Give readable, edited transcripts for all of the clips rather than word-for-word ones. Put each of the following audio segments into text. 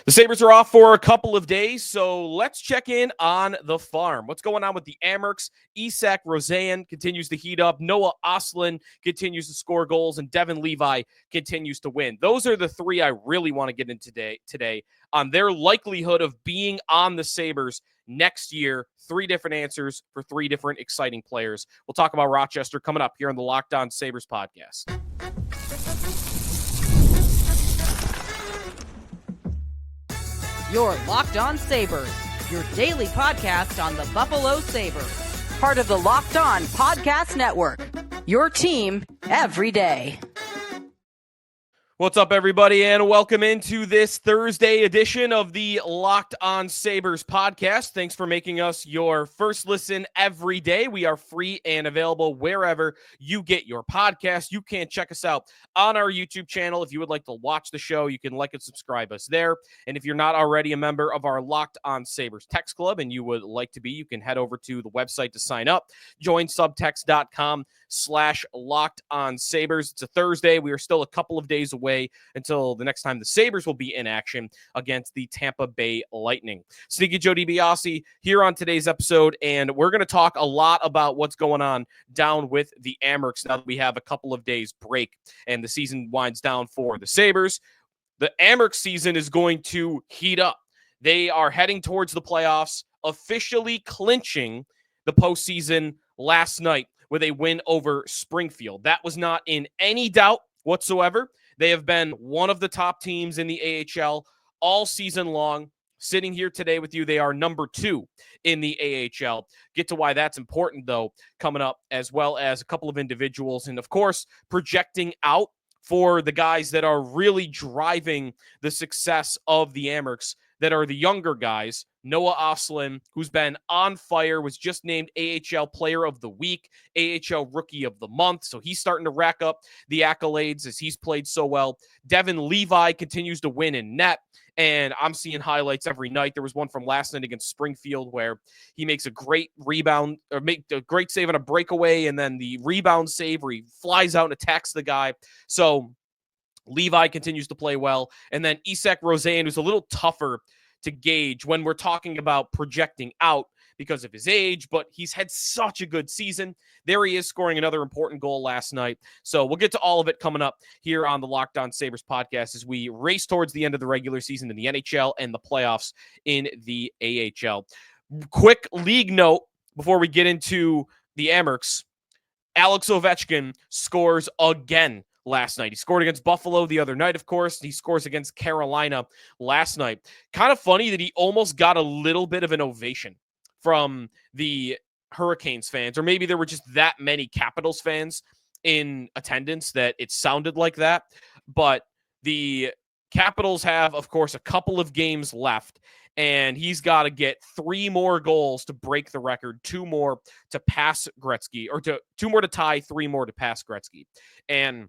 The Sabres are off for a couple of days, so let's check in on the farm. What's going on with the Amerks? Isak Rosen continues to heat up. Noah Ostlund continues to score goals, and Devon Levi continues to win. Those are the three I really want to get into today on their likelihood of being on the Sabres next year. Three different answers for three different exciting players. We'll talk about Rochester coming up here on the Locked On Sabres podcast. You're Locked On Sabres, your daily podcast on the Buffalo Sabres. Part of the Locked On Podcast Network, your team every day. What's up, everybody, and welcome into this Thursday edition of the Locked On Sabres podcast. Thanks for making us your first listen every day. We are free and available wherever you get your podcast. You can check us out on our YouTube channel. If you would like to watch the show, you can like and subscribe us there. And if you're not already a member of our Locked On Sabres text club and you would like to be, you can head over to the website to sign up. Join subtext.com/Locked On Sabres. It's a Thursday. We are still a couple of days away until the next time the Sabres will be in action against the Tampa Bay Lightning. Sneaky Joe DiBiase here on today's episode, and we're going to talk a lot about what's going on down with the Amerks now that we have a couple of days break and the season winds down for the Sabres. The Amerks season is going to heat up. They are heading towards the playoffs, officially clinching the postseason last night with a win over Springfield. That was not in any doubt whatsoever. They have been one of the top teams in the AHL all season long. Sitting here today with you, they are number 2 in the AHL. Get to why that's important, though, coming up, as well as a couple of individuals. And, of course, projecting out for the guys that are really driving the success of the Amerks, that are the younger guys. Noah Ostlund, who's been on fire, was just named AHL Player of the Week, AHL Rookie of the Month. So he's starting to rack up the accolades as he's played so well. Devon Levi continues to win in net, and I'm seeing highlights every night. There was one from last night against Springfield where he makes a great rebound, or make a great save on a breakaway, and then the rebound save where he flies out and attacks the guy. So Levi continues to play well. And then Isak Rosen, who's a little tougher to gauge when we're talking about projecting out because of his age, but he's had such a good season. There he is, scoring another important goal last night. So we'll get to all of it coming up here on the Locked On Sabres podcast as we race towards the end of the regular season in the NHL and the playoffs in the AHL. Quick league note before we get into the Amerks. Alex Ovechkin scores again last night. He scored against Buffalo the other night, of course. He scores against Carolina last night. Kind of funny that he almost got a little bit of an ovation from the Hurricanes fans, or maybe there were just that many Capitals fans in attendance that it sounded like that. But the Capitals have, of course, a couple of games left, and he's got to get 3 more goals to break the record, 2 more to pass Gretzky, or 2 more to tie, 3 more to pass Gretzky. And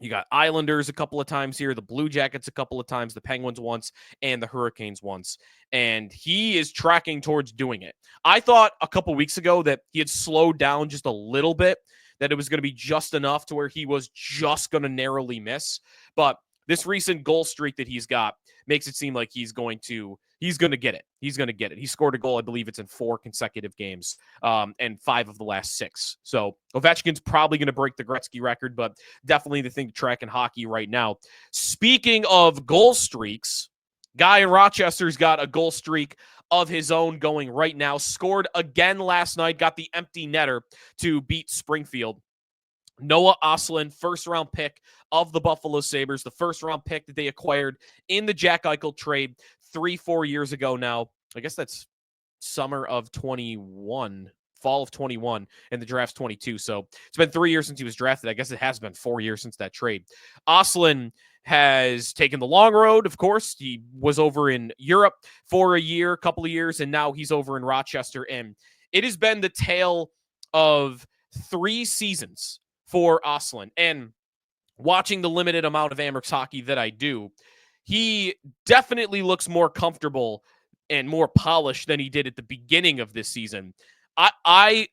you got Islanders a couple of times here, the Blue Jackets a couple of times, the Penguins once, and the Hurricanes once. And he is tracking towards doing it. I thought a couple weeks ago that he had slowed down just a little bit, that it was going to be just enough to where he was just going to narrowly miss. But this recent goal streak that he's got makes it seem like he's going to get it. He's going to get it. He scored a goal, I believe it's in 4 consecutive games, and 5 of the last 6. So Ovechkin's probably going to break the Gretzky record, but definitely the thing to track in hockey right now. Speaking of goal streaks, guy in Rochester's got a goal streak of his own going right now. Scored again last night, got the empty netter to beat Springfield. Noah Ostlund, first-round pick of the Buffalo Sabres, the first-round pick that they acquired in the Jack Eichel trade 3-4 years ago now. I guess that's summer of 21, fall of 21, and the draft's 22. So it's been 3 years since he was drafted. I guess it has been 4 years since that trade. Ostlund has taken the long road, of course. He was over in Europe for a couple of years, and now he's over in Rochester. And it has been the tale of 3 seasons for Östlund. And watching the limited amount of Amerks hockey that I do, he definitely looks more comfortable and more polished than he did at the beginning of this season. I'm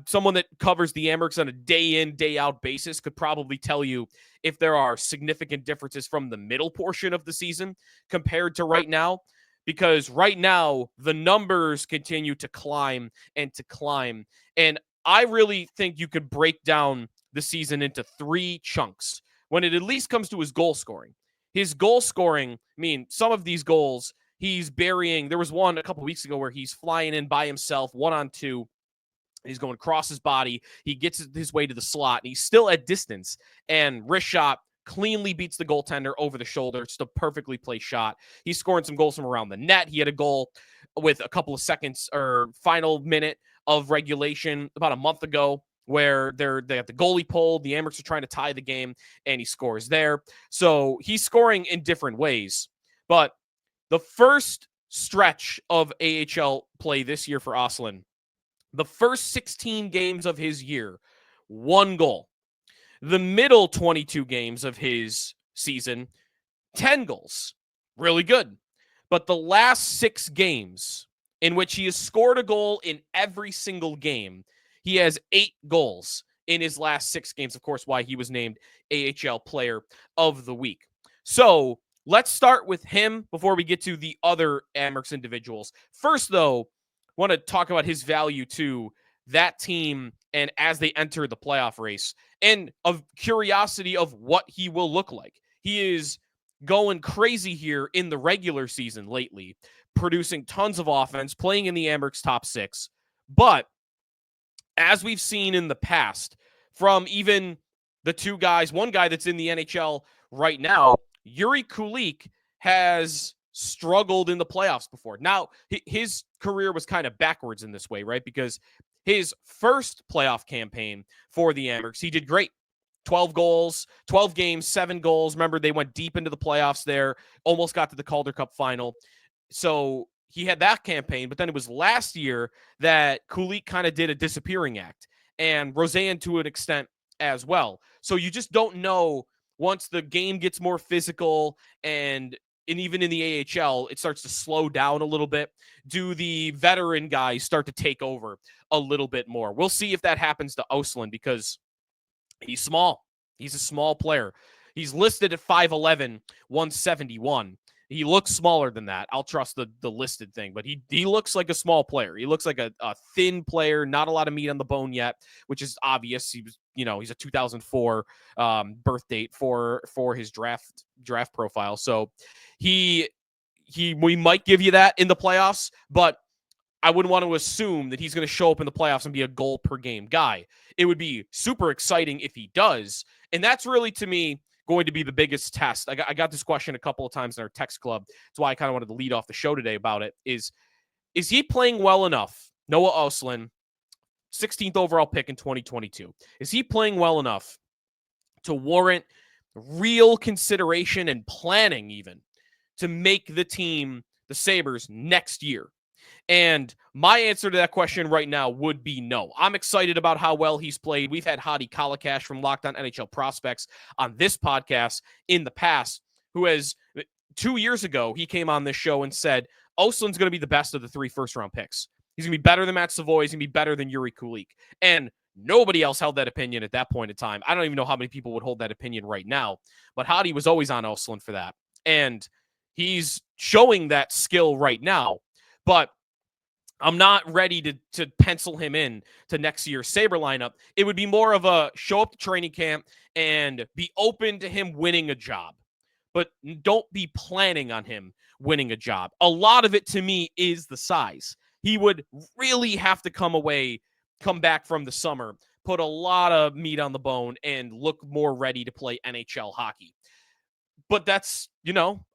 someone that covers the Amerks on a day in, day out basis, could probably tell you if there are significant differences from the middle portion of the season compared to right now, because right now the numbers continue to climb and to climb. And I really think you could break down the season into 3 chunks when it at least comes to his goal scoring. His goal scoring, I mean, some of these goals he's burying. There was one a couple weeks ago where he's flying in by himself, 1-on-2. He's going across his body. He gets his way to the slot, and he's still at distance. And wrist shot cleanly beats the goaltender over the shoulder. It's a perfectly placed shot. He's scoring some goals from around the net. He had a goal with a couple of seconds or final minute of regulation about a month ago where they got the goalie pulled. The Amerks are trying to tie the game, and he scores there. So he's scoring in different ways. But the first stretch of AHL play this year for Östlund, the first 16 games of his year, 1 goal. The middle 22 games of his season, 10 goals. Really good. But the last 6 games in which he has scored a goal in every single game, he has 8 goals in his last 6 games. Of course, why he was named AHL Player of the Week. So let's start with him before we get to the other Amerks individuals. First, though, I want to talk about his value to that team and as they enter the playoff race, and of curiosity of what he will look like. He is going crazy here in the regular season lately, producing tons of offense, playing in the Amerks top 6. But as we've seen in the past from even the 2 guys, one guy that's in the NHL right now, Yuri Kulik, has struggled in the playoffs before. Now, his career was kind of backwards in this way, right? Because his first playoff campaign for the Amerks, he did great. 12 goals, 12 games, 7 goals. Remember, they went deep into the playoffs there, almost got to the Calder Cup final. So he had that campaign, but then it was last year that Kulik kind of did a disappearing act, and Rosén to an extent as well. So you just don't know once the game gets more physical and even in the AHL, it starts to slow down a little bit. Do the veteran guys start to take over a little bit more? We'll see if that happens to Östlund because he's small. He's a small player. He's listed at 5'11", 171. He looks smaller than that. I'll trust the listed thing, but he looks like a small player. He looks like a thin player, not a lot of meat on the bone yet, which is obvious. He was, he's a 2004 birth date for his draft profile. So we might give you that in the playoffs, but I wouldn't want to assume that he's going to show up in the playoffs and be a goal per game guy. It would be super exciting if he does. And that's really, to me, going to be the biggest test. I got this question a couple of times in our text club. That's why I kind of wanted to lead off the show today about it. Is he playing well enough? Noah Ostlund, 16th overall pick in 2022. Is he playing well enough to warrant real consideration and planning even to make the team, the Sabres, next year? And my answer to that question right now would be no. I'm excited about how well he's played. We've had Hadi Kalakash from Locked On NHL Prospects on this podcast in the past, who has 2 years ago, he came on this show and said, Östlund's going to be the best of the 3 first-round picks. He's going to be better than Matt Savoy. He's going to be better than Yuri Kulik. And nobody else held that opinion at that point in time. I don't even know how many people would hold that opinion right now. But Hadi was always on Östlund for that. And he's showing that skill right now. But I'm not ready to pencil him in to next year's Sabre lineup. It would be more of a show up to training camp and be open to him winning a job. But don't be planning on him winning a job. A lot of it, to me, is the size. He would really have to come back from the summer, put a lot of meat on the bone, and look more ready to play NHL hockey. But that's,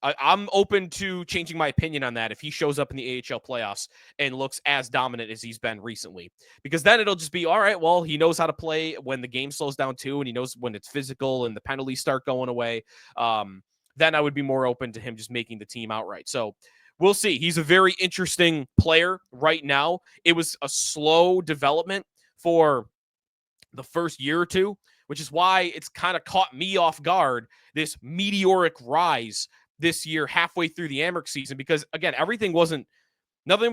I'm open to changing my opinion on that if he shows up in the AHL playoffs and looks as dominant as he's been recently. Because then it'll just be, all right, well, he knows how to play when the game slows down too, and he knows when it's physical and the penalties start going away. Then I would be more open to him just making the team outright. So we'll see. He's a very interesting player right now. It was a slow development for the first year or two, which is why it's kind of caught me off guard, this meteoric rise this year halfway through the Amerks season, because, again, everything wasn't there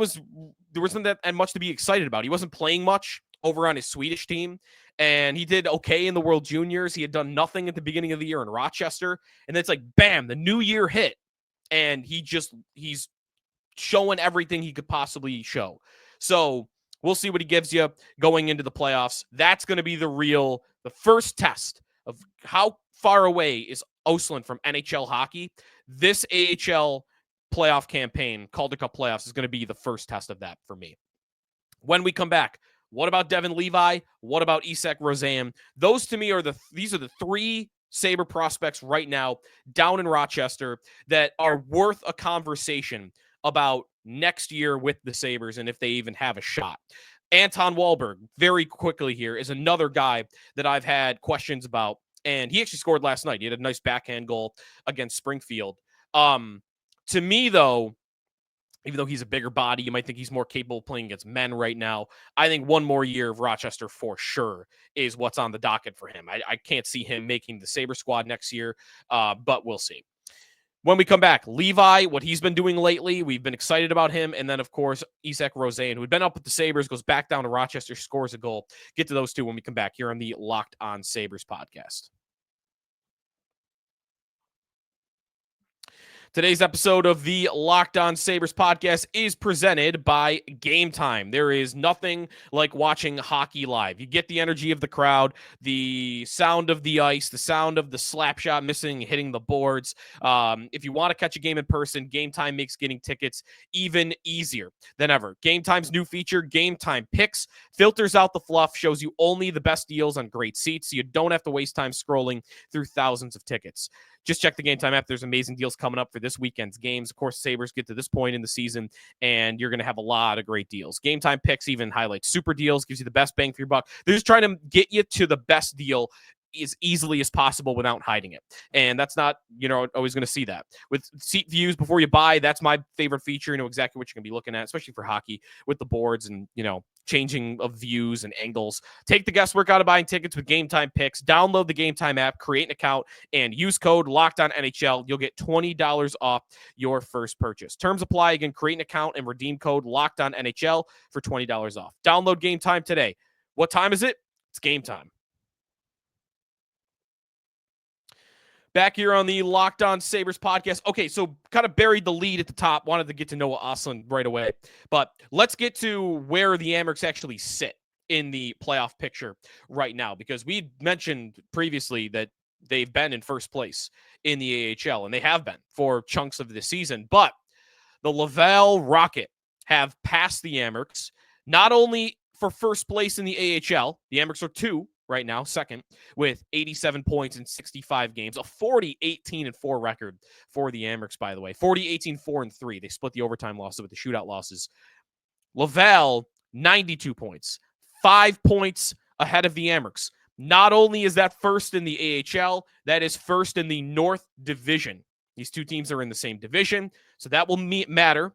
wasn't that much to be excited about. He wasn't playing much over on his Swedish team, and he did okay in the World Juniors. He had done nothing at the beginning of the year in Rochester, and then it's like, bam, the new year hit, and he's showing everything he could possibly show. So we'll see what he gives you going into the playoffs. That's going to be the first test of how far away is Östlund from NHL hockey. This AHL playoff campaign, Calder Cup playoffs, is going to be the first test of that for me. When we come back, what about Devon Levi? What about Isak Rosen? Those to me these are the three Sabre prospects right now down in Rochester that are worth a conversation about next year with the Sabres and if they even have a shot. Anton Wahlberg, very quickly here, is another guy that I've had questions about, and he actually scored last night. He had a nice backhand goal against Springfield. To me, though, even though he's a bigger body, you might think he's more capable of playing against men right now. I think one more year of Rochester for sure is what's on the docket for him. I can't see him making the Sabre squad next year, but we'll see. When we come back, Levi, what he's been doing lately, we've been excited about him. And then, of course, Isak Rosen, who had been up with the Sabres, goes back down to Rochester, scores a goal. Get to those two when we come back here on the Locked On Sabres podcast. Today's episode of the Locked On Sabres podcast is presented by Game Time. There is nothing like watching hockey live. You get the energy of the crowd, the sound of the ice, the sound of the slap shot missing, hitting the boards. If you want to catch a game in person, Game Time makes getting tickets even easier than ever. Game Time's new feature, Game Time Picks, filters out the fluff, shows you only the best deals on great seats, so you don't have to waste time scrolling through thousands of tickets. Just check the Game Time app. There's amazing deals coming up for this weekend's games. Of course, Sabres get to this point in the season, and you're going to have a lot of great deals. Game Time Picks even highlights super deals, gives you the best bang for your buck. They're just trying to get you to the best deal as easily as possible without hiding it. And that's not, always going to see that. With seat views before you buy, that's my favorite feature. You know exactly what you're going to be looking at, especially for hockey, with the boards and, changing of views and angles. Take the guesswork out of buying tickets with Game Time Picks. Download the Game Time app, create an account, and use code LOCKEDONNHL. You'll get $20 off your first purchase. Terms apply. Again, create an account and redeem code LOCKEDONNHL for $20 off. Download Game Time today. What time is it? It's game time. Back here on the Locked On Sabres podcast. Okay, so kind of buried the lead at the top. Wanted to get to Noah Ostlund right away. But let's get to where the Amerks actually sit in the playoff picture right now. Because we mentioned previously that they've been in first place in the AHL. And they have been for chunks of the season. But the Laval Rocket have passed the Amerks. Not only for first place in the AHL. The Amerks are 2. Right now, second, with 87 points in 65 games, a 40-18-4 record for the Amerks, by the way. 40-18-4-3. They split the overtime losses with the shootout losses. Laval, 92 points, 5 points ahead of the Amerks. Not only is that first in the AHL, that is first in the North Division. These two teams are in the same division, so that will matter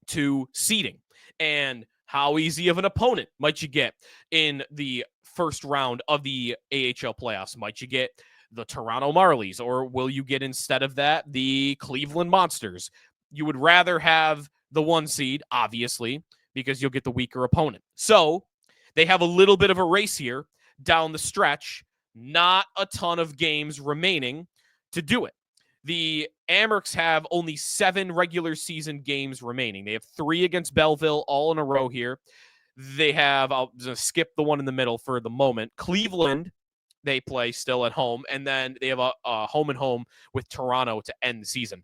to seeding. And how easy of an opponent might you get in the first round of the AHL playoffs? Might you get the Toronto Marlies, or will you get, instead of that, the Cleveland Monsters? You would rather have the 1 seed, obviously, because you'll get the weaker opponent. So they have a little bit of a race here down the stretch. Not a ton of games remaining to do it. The Amerks have only 7 regular season games remaining. They have 3 against Belleville, all in a row here. They have, I'll just skip the one in the middle for the moment, Cleveland, they play still at home, and then they have a home and home with Toronto to end the season.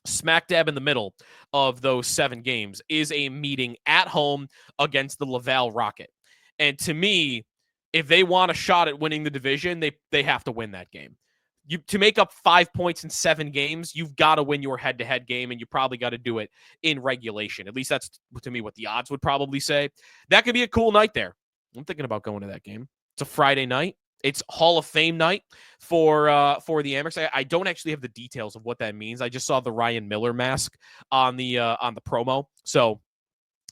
Smack dab in the middle of those 7 games is a meeting at home against the Laval Rocket. And to me, if they want a shot at winning the division, they have to win that game. To make up 5 points in 7 games, you've got to win your head-to-head game, and you probably got to do it in regulation. At least that's, to me, what the odds would probably say. That could be a cool night there. I'm thinking about going to that game. It's a Friday night. It's Hall of Fame night for the Amerks. I don't actually have the details of what that means. I just saw the Ryan Miller mask on the promo. So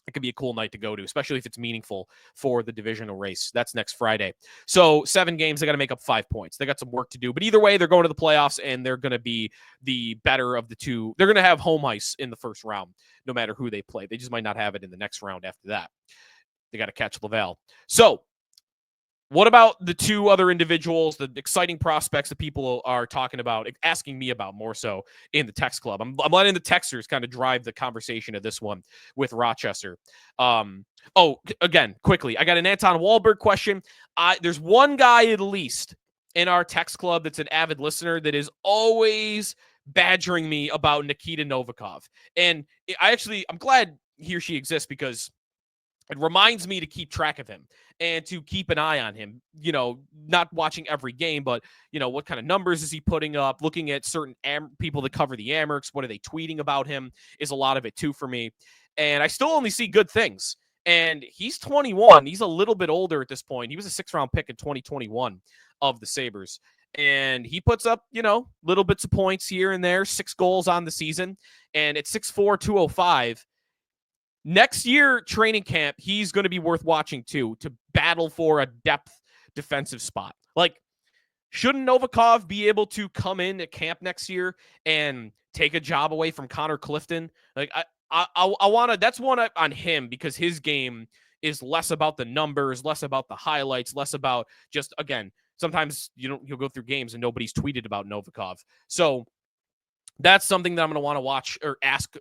it could be a cool night to go to, especially if it's meaningful for the divisional race. That's next Friday. So 7 games, they got to make up 5 points. They got some work to do. But either way, they're going to the playoffs, and they're going to be the better of the two. They're going to have home ice in the first round, no matter who they play. They just might not have it in the next round after that. They got to catch Laval. So what about the 2 other individuals, the exciting prospects that people are talking about, asking me about more so in the text club? I'm letting the texters kind of drive the conversation of this one with Rochester. Again, quickly, I got an Anton Wahlberg question. There's one guy at least in our text club that's an avid listener that is always badgering me about Nikita Novikov. And I'm glad he or she exists because it reminds me to keep track of him and to keep an eye on him, not watching every game, but, what kind of numbers is he putting up? Looking at certain people that cover the Amerks, what are they tweeting about him is a lot of it too for me. And I still only see good things. And he's 21. He's a little bit older at this point. He was a 6th-round pick in 2021 of the Sabres. And he puts up, little bits of points here and there, 6 goals on the season. And at 6'4", 205, next year, training camp, he's going to be worth watching too, to battle for a depth defensive spot. Like, shouldn't Novikov be able to come in at camp next year and take a job away from Connor Clifton? Like, I want to, that's one on him because his game is less about the numbers, less about the highlights, less about just, again, sometimes you'll go through games and nobody's tweeted about Novikov. So that's something that I'm going to want to watch or ask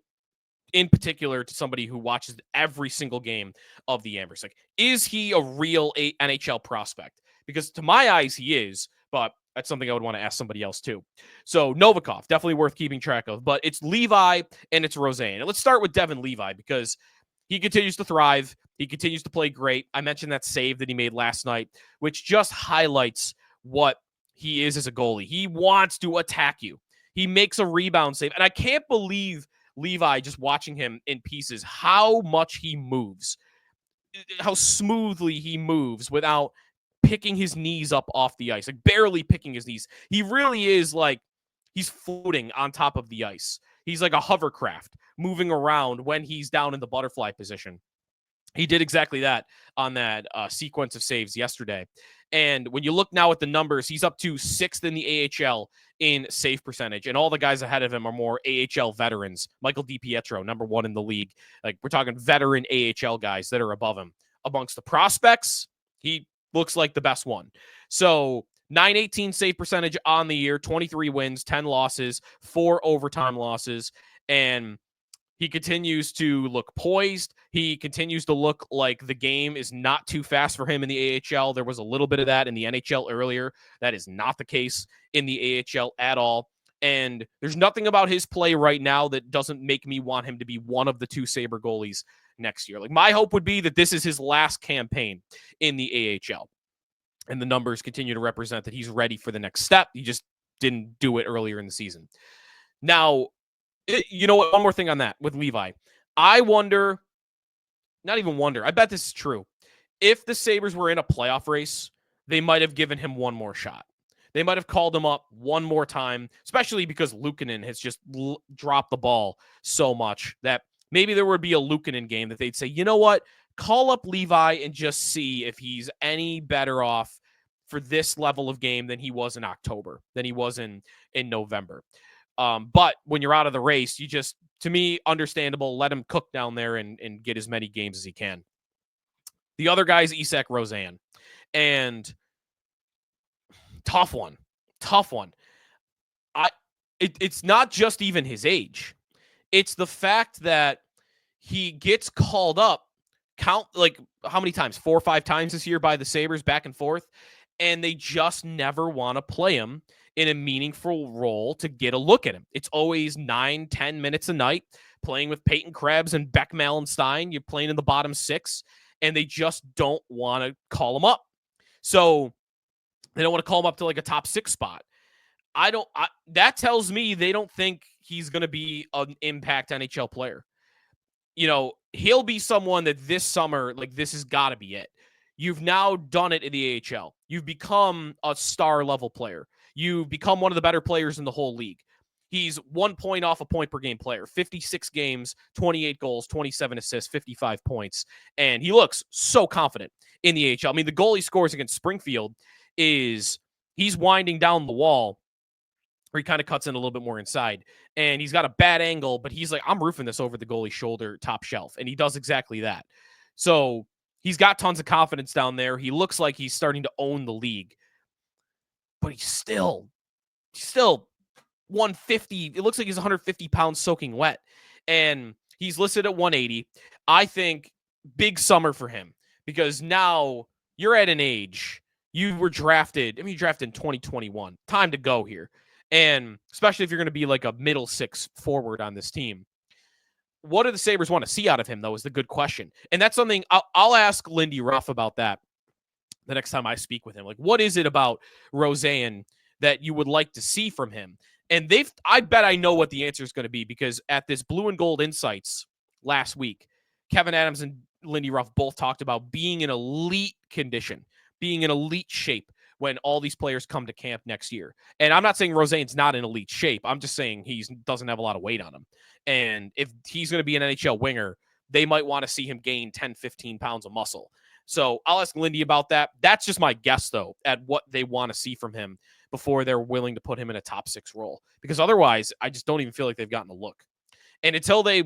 in particular to somebody who watches every single game of the Amerks. Like, is he a real NHL prospect? Because to my eyes, he is, but that's something I would want to ask somebody else too. So Novikov, definitely worth keeping track of, but it's Levi and it's Rosén. And let's start with Devon Levi because he continues to thrive. He continues to play great. I mentioned that save that he made last night, which just highlights what he is as a goalie. He wants to attack you. He makes a rebound save. And I can't believe Levi, just watching him in pieces, how much he moves, how smoothly he moves without picking his knees up off the ice, like barely picking his knees. He really is like he's floating on top of the ice. He's like a hovercraft moving around when he's down in the butterfly position. He did exactly that on that sequence of saves yesterday. And when you look now at the numbers, he's up to 6th in the AHL in save percentage. And all the guys ahead of him are more AHL veterans. Michael DiPietro, number 1 in the league. Like, we're talking veteran AHL guys that are above him. Amongst the prospects, he looks like the best one. So 918 save percentage on the year, 23 wins, 10 losses, 4 overtime losses. And he continues to look poised. He continues to look like the game is not too fast for him in the AHL. There was a little bit of that in the NHL earlier. That is not the case in the AHL at all. And there's nothing about his play right now that doesn't make me want him to be one of the 2 Sabre goalies next year. Like, my hope would be that this is his last campaign in the AHL. And the numbers continue to represent that he's ready for the next step. He just didn't do it earlier in the season. Now, you know what? One more thing on that with Levi. I wonder, not even wonder, I bet this is true. If the Sabres were in a playoff race, they might have given him one more shot. They might have called him up one more time, especially because Luukkonen has just dropped the ball so much that maybe there would be a Luukkonen game that they'd say, you know what? Call up Levi and just see if he's any better off for this level of game than he was in October, than he was in November. But when you're out of the race, you just, to me, understandable, let him cook down there and get as many games as he can. The other guy is Isak Rosen. And tough one. It's not just even his age. It's the fact that he gets called up, count like how many times? 4 or 5 times this year by the Sabres back and forth. And they just never want to play him in a meaningful role to get a look at him. It's always 9-10 minutes a night playing with Peyton Krebs and Beck Malenstein. You're playing in the bottom 6, and they just don't want to call him up. So they don't want to call him up to like a top 6 spot. That tells me they don't think he's going to be an impact NHL player. He'll be someone that this summer, like, this has got to be it. You've now done it in the AHL. You've become a star level player. You've become one of the better players in the whole league. He's 1 point off a point per game player, 56 games, 28 goals, 27 assists, 55 points. And he looks so confident in the AHL. I mean, the goal he scores against Springfield is he's winding down the wall, where he kind of cuts in a little bit more inside. And he's got a bad angle, but he's like, I'm roofing this over the goalie's shoulder, top shelf. And he does exactly that. So he's got tons of confidence down there. He looks like he's starting to own the league. But he's still 150. It looks like he's 150 pounds soaking wet. And he's listed at 180. I think big summer for him, because now you're at an age, you were drafted. I mean, you drafted in 2021. Time to go here. And especially if you're going to be like a middle six forward on this team. What do the Sabres want to see out of him, though, is the good question. And that's something I'll ask Lindy Ruff about that the next time I speak with him. Like, what is it about Rosén that you would like to see from him? And I bet I know what the answer is going to be, because at this Blue and Gold Insights last week, Kevin Adams and Lindy Ruff both talked about being in elite condition, being in elite shape when all these players come to camp next year. And I'm not saying Rosén's not in elite shape. I'm just saying he doesn't have a lot of weight on him. And if he's going to be an NHL winger, they might want to see him gain 10, 15 pounds of muscle. So I'll ask Lindy about that. That's just my guess, though, at what they want to see from him before they're willing to put him in a top six role. Because otherwise, I just don't even feel like they've gotten a look. And until they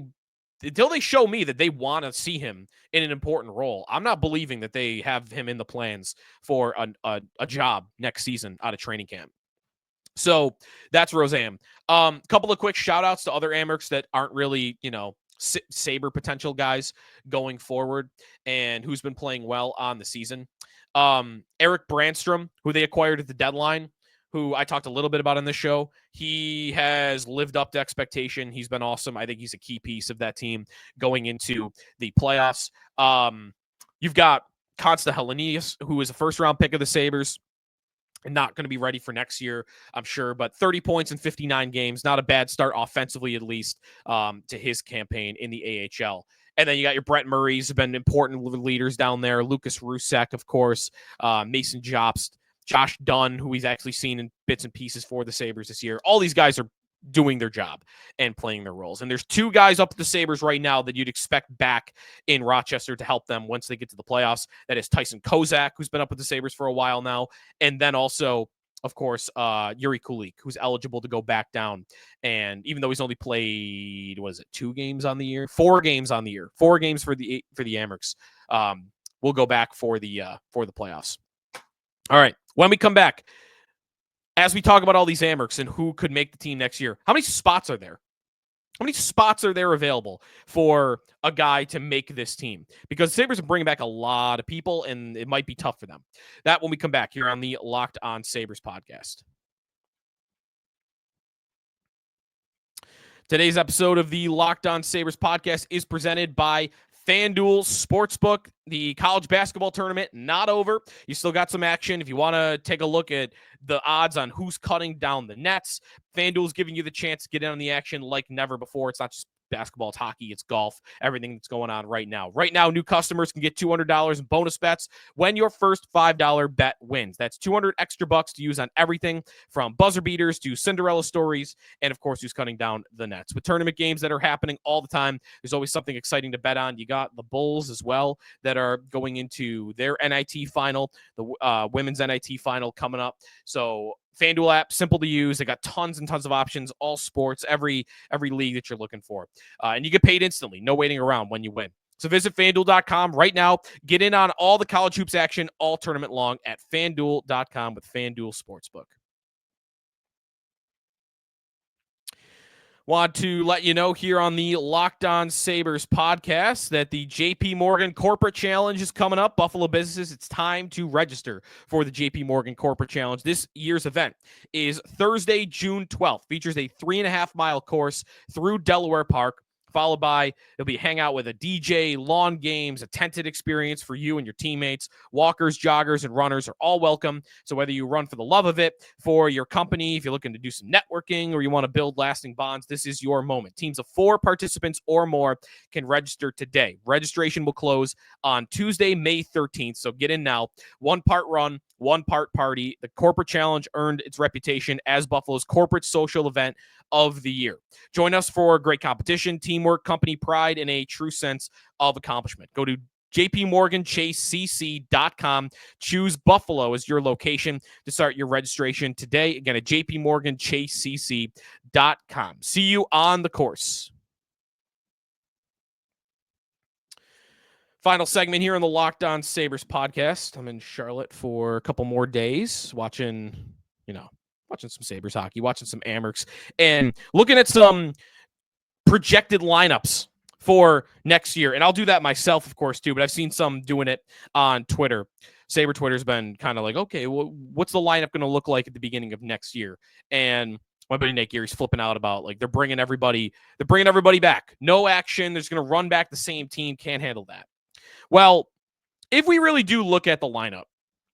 show me that they want to see him in an important role, I'm not believing that they have him in the plans for a job next season out of training camp. So that's Rosén. Couple of quick shout outs to other Amerks that aren't really, Sabre potential guys going forward and who's been playing well on the season. Eric Brandstrom, who they acquired at the deadline, who I talked a little bit about on this show. He has lived up to expectation. He's been awesome. I think he's a key piece of that team going into the playoffs. You've got Konsta Helenius, who is a first-round pick of the Sabres, and not going to be ready for next year, I'm sure, but 30 points in 59 games, not a bad start offensively, at least, to his campaign in the AHL. And then you got your Brett Murrays, have been important leaders down there. Lucas Rusek, of course, Mason Jobst, Josh Dunn, who he's actually seen in bits and pieces for the Sabres this year. All these guys are doing their job and playing their roles. And there's two guys up at the Sabres right now that you'd expect back in Rochester to help them once they get to the playoffs. That is Tyson Kozak, who's been up with the Sabres for a while now. And then also, of course, Yuri Kulik, who's eligible to go back down. And even though he's only played, 2 games on the year? 4 games on the year. 4 games for the Amerks. We'll go back for the playoffs. All right. When we come back, as we talk about all these Amerks and who could make the team next year, how many spots are there? How many spots are there available for a guy to make this team? Because the Sabres are bringing back a lot of people, and it might be tough for them. That when we come back here on the Locked On Sabres podcast. Today's episode of the Locked On Sabres podcast is presented by FanDuel Sportsbook. The college basketball tournament not over. You still got some action. If you want to take a look at the odds on who's cutting down the nets, FanDuel's giving you the chance to get in on the action like never before. It's not just basketball, it's hockey, it's golf, everything that's going on right now. Right now, new customers can get $200 in bonus bets when your first $5 bet wins. That's $200 extra bucks to use on everything from buzzer beaters to Cinderella stories, and of course, who's cutting down the nets. With tournament games that are happening all the time, there's always something exciting to bet on. You got the Bulls as well that are going into their NIT final, the women's NIT final coming up. So FanDuel app, simple to use. They got tons and tons of options, all sports, every league that you're looking for. And you get paid instantly, no waiting around when you win. So visit FanDuel.com right now. Get in on all the college hoops action all tournament long at FanDuel.com with FanDuel Sportsbook. Want to let you know here on the Locked On Sabres podcast that the JP Morgan Corporate Challenge is coming up. Buffalo businesses, it's time to register for the JP Morgan Corporate Challenge. This year's event is Thursday, June 12th. Features a 3.5-mile course through Delaware Park, followed by it'll be hangout with a DJ, lawn games, a tented experience for you and your teammates. Walkers, joggers, and runners are all welcome. So whether you run for the love of it, for your company, if you're looking to do some networking, or you want to build lasting bonds, this is your moment. Teams of 4 participants or more can register today. Registration will close on Tuesday, May 13th. So get in now. 1 part run, one part party. The Corporate Challenge earned its reputation as Buffalo's corporate social event of the year. Join us for great competition, teamwork, company pride, and a true sense of accomplishment. Go to jpmorganchasecc.com. Choose Buffalo as your location to start your registration today. Again, at jpmorganchasecc.com. See you on the course. Final segment here on the Locked On Sabres podcast. I'm in Charlotte for a couple more days watching some Sabres hockey, watching some Amerks, and looking at some projected lineups for next year. And I'll do that myself, of course, too, but I've seen some doing it on Twitter. Sabre Twitter's been kind of like, okay, well, what's the lineup going to look like at the beginning of next year? And my buddy Nate Geary's flipping out about, like, they're bringing everybody back. No action. They're just going to run back the same team. Can't handle that. Well, if we really do look at the lineup,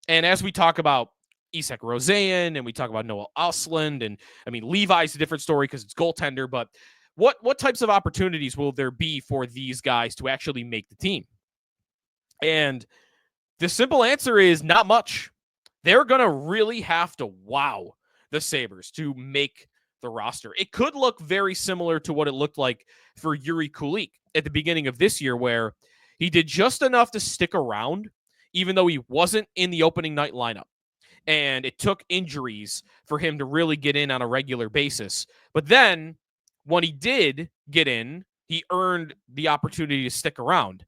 and as we talk about Isak Rosen and we talk about Noah Ostlund, and I mean, Levi's a different story because it's goaltender, but what types of opportunities will there be for these guys to actually make the team? And the simple answer is not much. They're going to really have to wow the Sabres to make the roster. It could look very similar to what it looked like for Yuri Kulik at the beginning of this year, where he did just enough to stick around, even though he wasn't in the opening night lineup. And it took injuries for him to really get in on a regular basis. But then when he did get in, he earned the opportunity to stick around.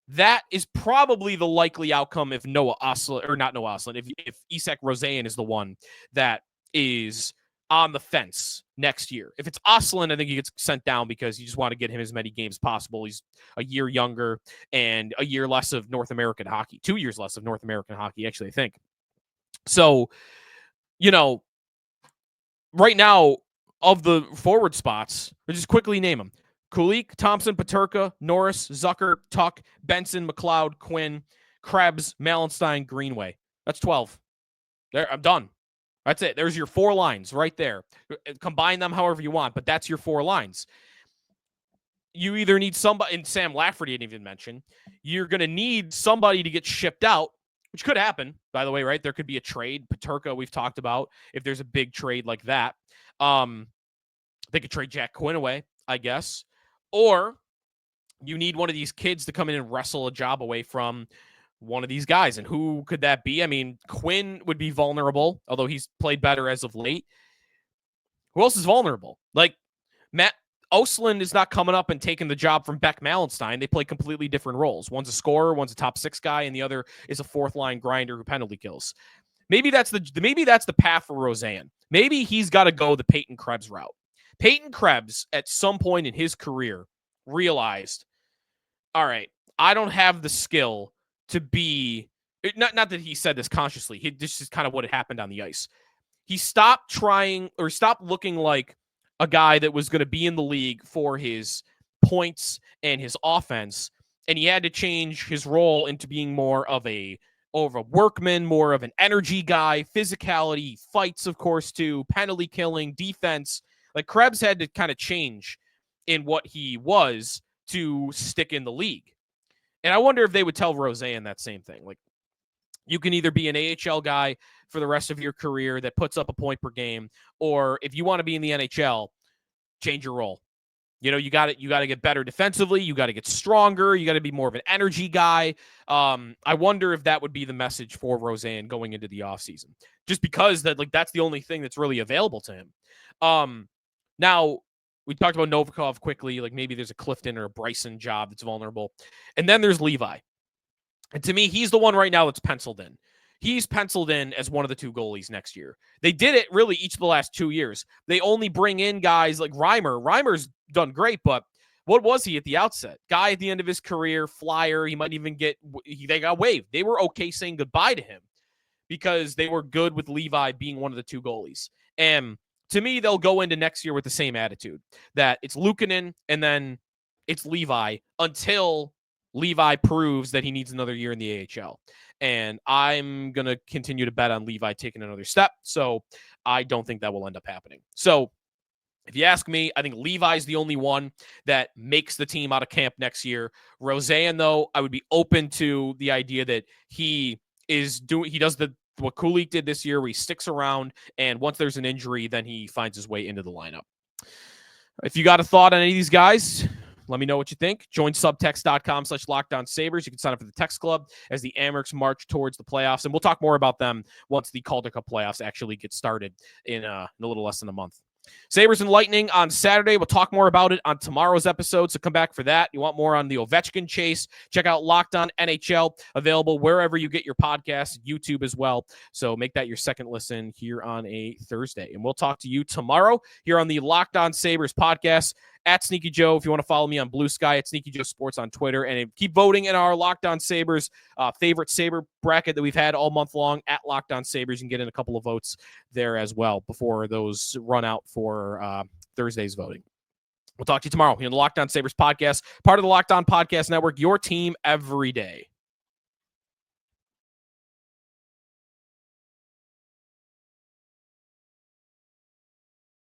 That is probably the likely outcome if Noah Ostlund, or not Noah Ostlund, if Isak Rosen is the one that is on the fence next year. If it's Östlund, I think he gets sent down because you just want to get him as many games as possible. He's a year younger and a year less of North American hockey, 2 years less of North American hockey, actually, I think. So, right now, of the forward spots, we'll just quickly name them: Kulik, Thompson, Peterka, Norris, Zucker, Tuck, Benson, McLeod, Quinn, Krebs, Malenstein, Greenway. That's 12. There, I'm done. That's it. There's your 4 lines right there. Combine them however you want, but that's your 4 lines. You either need somebody, and Sam Lafferty didn't even mention, you're going to need somebody to get shipped out, which could happen, by the way, right? There could be a trade. Peterka, we've talked about, if there's a big trade like that. They could trade Jack Quinn away, I guess. Or you need one of these kids to come in and wrestle a job away from one of these guys. And who could that be? I mean, Quinn would be vulnerable, although he's played better as of late. Who else is vulnerable? Like, Matt Östlund is not coming up and taking the job from Beck Malenstein. They play completely different roles. One's a scorer, one's a top 6 guy, and the other is a 4th-line grinder who penalty kills. Maybe that's the path for Rosén. Maybe he's got to go the Peyton Krebs route. Peyton Krebs, at some point in his career, realized, all right, I don't have the skill to be, not that he said this consciously, this is kind of what had happened on the ice. He stopped trying, or stopped looking like a guy that was going to be in the league for his points and his offense, and he had to change his role into being more of a workman, more of an energy guy, physicality, fights, of course, too, penalty killing, defense. Like, Krebs had to kind of change in what he was to stick in the league. And I wonder if they would tell Rosén that same thing. Like, you can either be an AHL guy for the rest of your career that puts up a point per game, or if you want to be in the NHL, change your role. You got to get better defensively. You got to get stronger. You got to be more of an energy guy. I wonder if that would be the message for Rosén going into the offseason, just because that's the only thing that's really available to him. Now, we talked about Novikov quickly. Like, maybe there's a Clifton or a Bryson job that's vulnerable. And then there's Levi. And to me, he's the one right now that's penciled in. He's penciled in as one of the 2 goalies next year. They did it really each of the last 2 years. They only bring in guys like Reimer. Reimer's done great, but what was he at the outset? Guy at the end of his career, flyer. He might even they got waived. They were okay saying goodbye to him because they were good with Levi being one of the 2 goalies. And to me, they'll go into next year with the same attitude, that it's Luukkonen and then it's Levi until Levi proves that he needs another year in the AHL. And I'm going to continue to bet on Levi taking another step. So I don't think that will end up happening. So if you ask me, I think Levi's the only one that makes the team out of camp next year. Rosén, though, I would be open to the idea that he does the what Kulich did this year, where he sticks around, and once there's an injury, then he finds his way into the lineup. If you got a thought on any of these guys, let me know what you think. Join subtext.com/LockedOnSabres. You can sign up for the text club as the Amerks march towards the playoffs, and we'll talk more about them once the Calder Cup playoffs actually get started in a little less than a month. Sabres and Lightning on Saturday. We'll talk more about it on tomorrow's episode, so come back for that. You want more on the Ovechkin chase, check out Locked On NHL, available wherever you get your podcasts, YouTube as well. So make that your second listen here on a Thursday. And we'll talk to you tomorrow here on the Locked On Sabres podcast. At Sneaky Joe, if you want to follow me on Blue Sky, at Sneaky Joe Sports on Twitter, and keep voting in our Locked On Sabres favorite Sabre bracket that we've had all month long at Locked On Sabres. You can get in a couple of votes there as well before those run out for Thursday's voting. We'll talk to you tomorrow here on the Locked On Sabres podcast, part of the Locked On Podcast Network, your team every day.